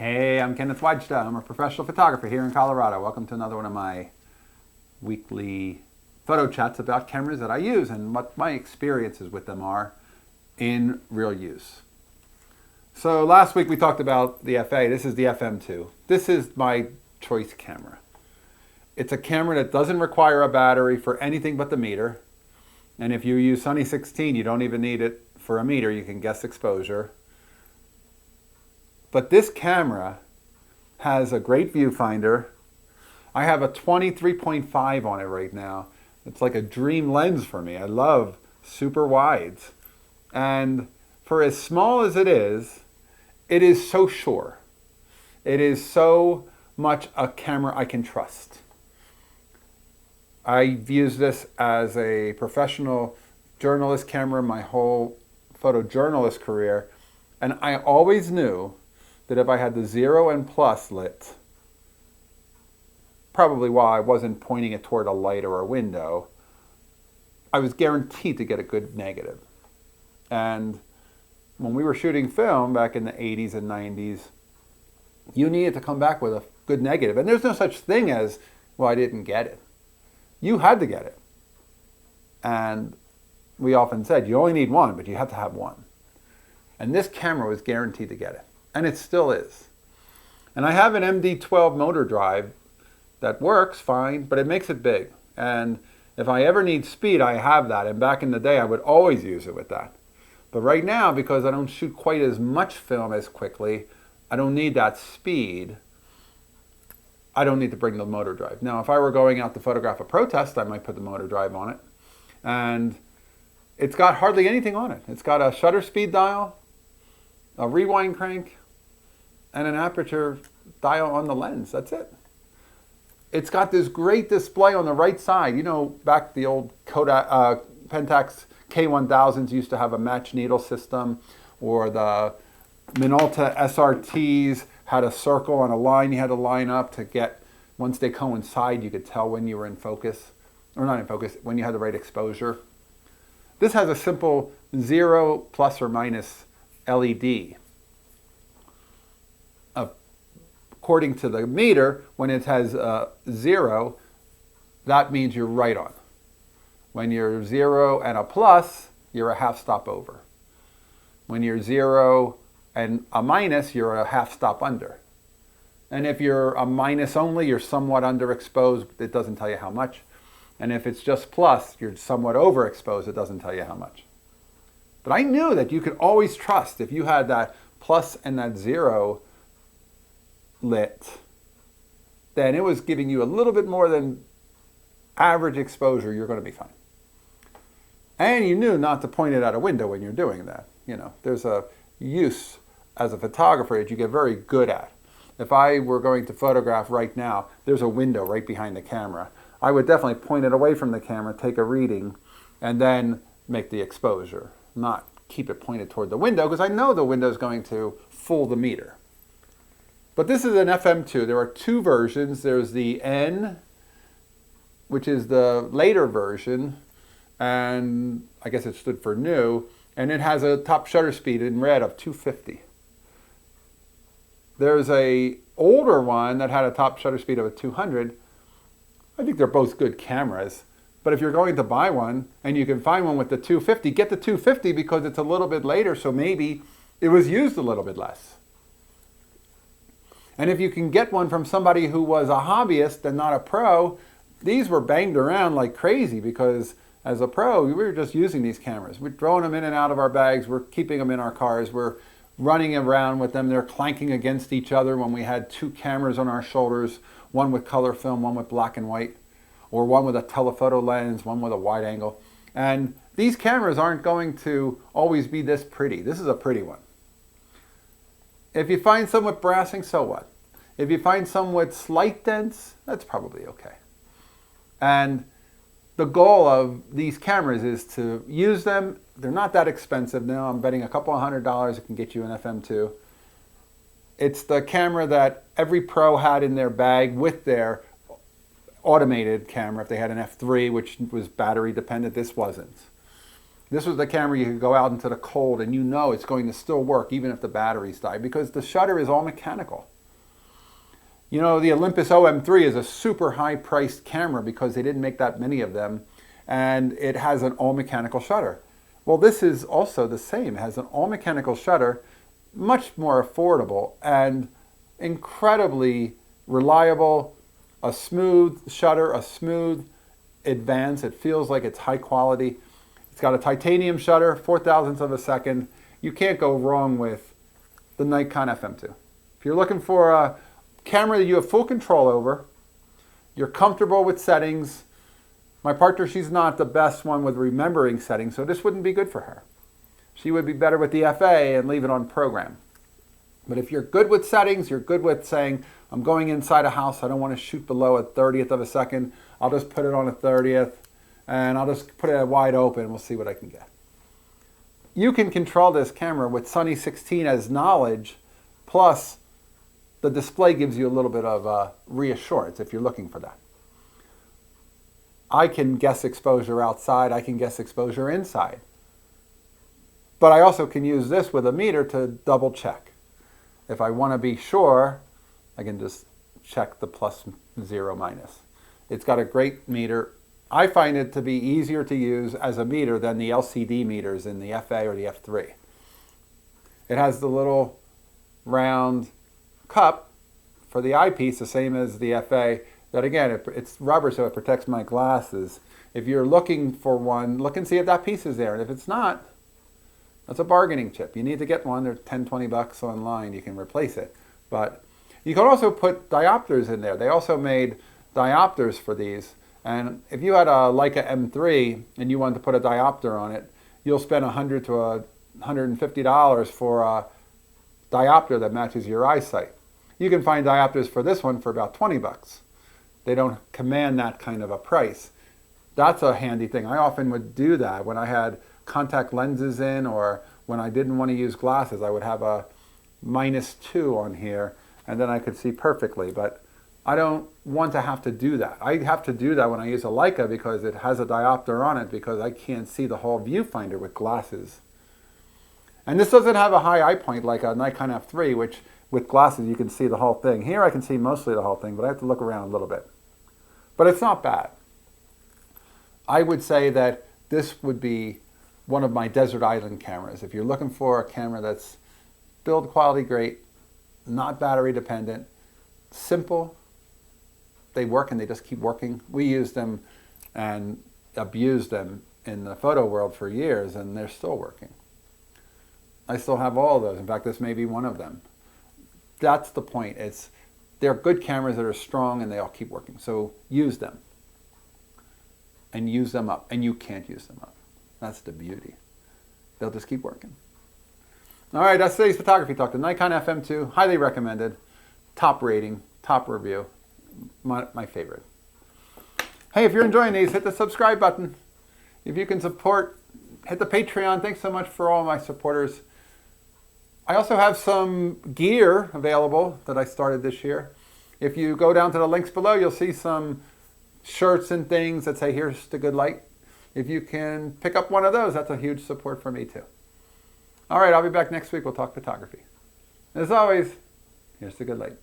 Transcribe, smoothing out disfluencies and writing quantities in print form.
Hey, I'm Kenneth Wajda. I'm a professional photographer here in Colorado. Welcome to another one of my weekly photo chats about cameras that I use and what my experiences with them are in real use. So last week we talked about the FA. This is the FM2. This is my choice camera. It's a camera that doesn't require a battery for anything but the meter. And if you use Sunny 16, you don't even need it for a meter. You can guess exposure. But this camera has a great viewfinder. I have a 23.5 on it right now. It's like a dream lens for me. I love super wides. And for as small as it is so sure. It is so much a camera I can trust. I've used this as a professional journalist camera my whole photojournalist career, and I always knew that if I had the 0 and plus lit, probably while I wasn't pointing it toward a light or a window, I was guaranteed to get a good negative. And when we were shooting film back in the 80s and 90s, you needed to come back with a good negative. And there's no such thing as, well, I didn't get it. You had to get it. And we often said, you only need one, but you have to have one. And this camera was guaranteed to get it. And it still is. And I have an MD12 motor drive that works fine, but it makes it big. And if I ever need speed, I have that. And back in the day, I would always use it with that. But right now, because I don't shoot quite as much film as quickly, I don't need that speed. I don't need to bring the motor drive. Now, if I were going out to photograph a protest, I might put the motor drive on it. And it's got hardly anything on it. It's got a shutter speed dial, a rewind crank, and an aperture dial on the lens. That's it. It's got this great display on the right side. You know, back the old Kodak, Pentax K1000s used to have a match needle system, or the Minolta SRTs had a circle and a line you had to line up to get, once they coincide, you could tell when you were in focus, or not in focus, when you had the right exposure. This has a simple 0 plus or minus LED. According to the meter, when it has 0, that means you're right on. When you're 0 and a plus, you're a half stop over. When you're 0 and a minus, you're a half stop under. And if you're a minus only, you're somewhat underexposed. It doesn't tell you how much. And if it's just plus, you're somewhat overexposed. It doesn't tell you how much. But I knew that you could always trust if you had that plus and that 0 lit, then it was giving you a little bit more than average exposure, you're going to be fine. And you knew not to point it at a window when you're doing that. You know, there's a use as a photographer that you get very good at. If I were going to photograph right now, there's a window right behind the camera. I would definitely point it away from the camera, take a reading, and then make the exposure. Not keep it pointed toward the window, because I know the window is going to fool the meter. But this is an FM2. There are two versions. There's the N, which is the later version, and I guess it stood for new, and it has a top shutter speed in red of 250. There's a older one that had a top shutter speed of a 200. I think they're both good cameras. But if you're going to buy one and you can find one with the 250, get the 250 because it's a little bit later, so maybe it was used a little bit less. And if you can get one from somebody who was a hobbyist and not a pro, these were banged around like crazy because as a pro, we were just using these cameras. We're throwing them in and out of our bags. We're keeping them in our cars. We're running around with them. They're clanking against each other when we had two cameras on our shoulders, one with color film, one with black and white, or one with a telephoto lens, one with a wide angle. And these cameras aren't going to always be this pretty. This is a pretty one. If you find some with brassing, so what? If you find some with slight dents, that's probably okay. And the goal of these cameras is to use them. They're not that expensive now. I'm betting a couple of $100 it can get you an FM2. It's the camera that every pro had in their bag with their automated camera. If they had an F3, which was battery dependent, this wasn't. This was the camera you could go out into the cold and you know it's going to still work even if the batteries die, because the shutter is all mechanical. You know, the Olympus OM3 is a super high-priced camera because they didn't make that many of them, and it has an all-mechanical shutter. Well, this is also the same. It has an all-mechanical shutter, much more affordable, and incredibly reliable, a smooth shutter, a smooth advance. It feels like it's high quality. It's got a titanium shutter, 4,000ths of a second. You can't go wrong with the Nikon FM2. If you're looking for a camera that you have full control over, you're comfortable with settings. My partner, she's not the best one with remembering settings, so this wouldn't be good for her. She would be better with the FA and leave it on program. But if you're good with settings, you're good with saying, I'm going inside a house, I don't want to shoot below a 30th of a second, I'll just put it on a 30th, and I'll just put it wide open, we'll see what I can get. You can control this camera with Sunny 16 as knowledge, plus the display gives you a little bit of reassurance if you're looking for that. I can guess exposure outside, I can guess exposure inside. But I also can use this with a meter to double check. If I want to be sure, I can just check the plus, zero, minus. It's got a great meter. I find it to be easier to use as a meter than the LCD meters in the FA or the F3. It has the little round cup for the eyepiece, the same as the FA, that again, it's rubber so it protects my glasses. If you're looking for one, look and see if that piece is there. And if it's not, that's a bargaining chip. You need to get one. They're 10, 20 bucks online. You can replace it. But you can also put diopters in there. They also made diopters for these. And if you had a Leica M3 and you wanted to put a diopter on it, you'll spend $100 to $150 for a diopter that matches your eyesight. You can find diopters for this one for about 20 bucks. They don't command that kind of a price. That's a handy thing. I often would do that when I had contact lenses in, or when I didn't want to use glasses, I would have a -2 on here and then I could see perfectly. But I don't want to have to do that. I have to do that when I use a Leica because it has a diopter on it, because I can't see the whole viewfinder with glasses. And this doesn't have a high eye point like a Nikon F3, which with glasses you can see the whole thing. Here I can see mostly the whole thing, but I have to look around a little bit. But it's not bad. I would say that this would be one of my desert island cameras. If you're looking for a camera that's build quality great, not battery dependent, simple, they work and they just keep working. We use them and abused them in the photo world for years, and they're still working. I still have all of those. In fact, this may be one of them. That's the point. They're good cameras that are strong and they all keep working. So use them and use them up, and you can't use them up. That's the beauty. They'll just keep working. All right, that's today's photography talk. The Nikon FM2, highly recommended, top rating, top review, my favorite. Hey, if you're enjoying these, hit the subscribe button. If you can support, hit the Patreon. Thanks so much for all my supporters. I also have some gear available that I started this year. If you go down to the links below, you'll see some shirts and things that say, here's the good light. If you can pick up one of those, that's a huge support for me too. All right, I'll be back next week. We'll talk photography. As always, here's the good light.